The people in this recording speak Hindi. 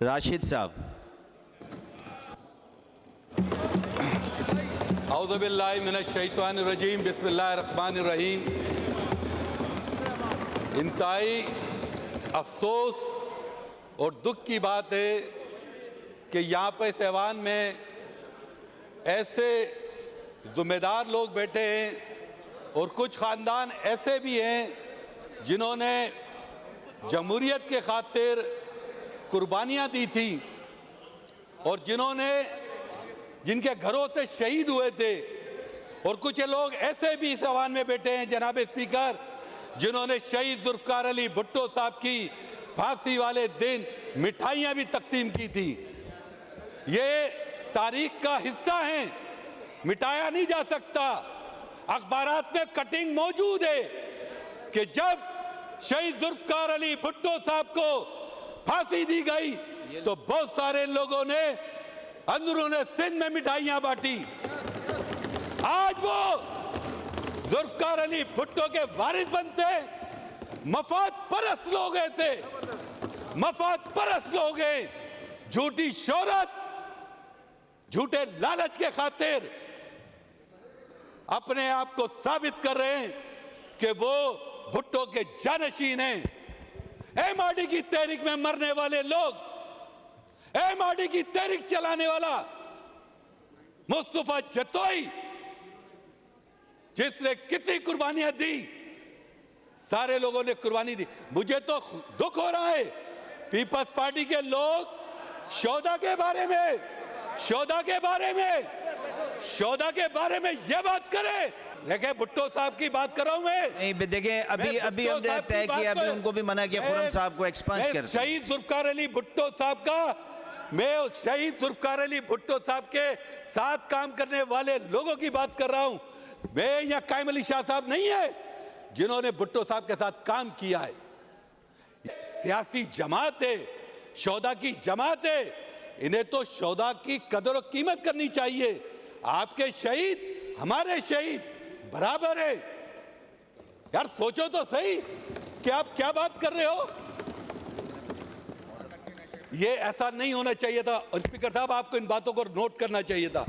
राशिद साहब। औज़ुबिल्लाहि मिनश्शैतानिर्रजीम बिस्मिल्लाहिर्रहमानिर्रहीम। इंतहाई अफसोस और दुख की बात है कि यहाँ पर इस ऐवान में ऐसे ज़िम्मेदार लोग बैठे हैं और कुछ ख़ानदान ऐसे भी हैं जिन्होंने जमहूरियत के खातिर कुर्बानियाँ दी थी और जिनके घरों से शहीद हुए थे। और कुछ लोग ऐसे भी इस ऐवान में बैठे हैं जनाब स्पीकर, जिन्होंने शहीद जुल्फ़िकार अली भुट्टो साहब की फांसी वाले दिन मिठाइयाँ भी तकसीम की थी। ये तारीख का हिस्सा हैं, मिटाया नहीं जा सकता। अखबारात में कटिंग मौजूद है कि जब शहीद जुल्फ़िकार अली भुट्टो साहब को फांसी दी गई तो बहुत सारे लोगों ने अंदरूने सिंध में मिठाइयां बांटी। आज वो जुल्फ़िकार अली भुट्टो के वारिस बनते। मफाद परस्त लोग ऐसे मफाद परस्त लोग हैं, झूठी शोहरत, झूठे लालच के खातिर अपने आप को साबित कर रहे हैं कि वो भुट्टो के जानशीन हैं। एमआरडी की तहरीक में मरने वाले लोग, एमआरडी की तहरीक चलाने वाला मुस्तफा जतोई, जिसने कितनी कुर्बानियां दी, सारे लोगों ने कुर्बानी दी। मुझे तो दुख हो रहा है पीपल्स पार्टी के लोग शोधा के बारे में ये बात करें, लेकिन भुट्टो साहब की बात कर रहा हूं मैं। नहीं देखिए, अभी हमने तय किया, अभी उनको भी मना किया खुर्रम साहब को एक्सपंज कर। शहीद जुल्फ़िकार अली भुट्टो साहब का, मैं शहीद जुल्फ़िकार अली भुट्टो साहब के साथ काम करने वाले लोगों की बात कर रहा हूं। मैं या कायम अली शाह साहब नहीं है जिन्होंने भुट्टो साहब के साथ काम किया है। सियासी जमात है, शोधा की जमात है, इन्हें तो शोधा की कदर और कीमत करनी चाहिए। आपके शहीद हमारे शहीद बराबर है। यार सोचो तो सही कि आप क्या बात कर रहे हो। ये ऐसा नहीं होना चाहिए था। और स्पीकर साहब, आपको इन बातों को नोट करना चाहिए था।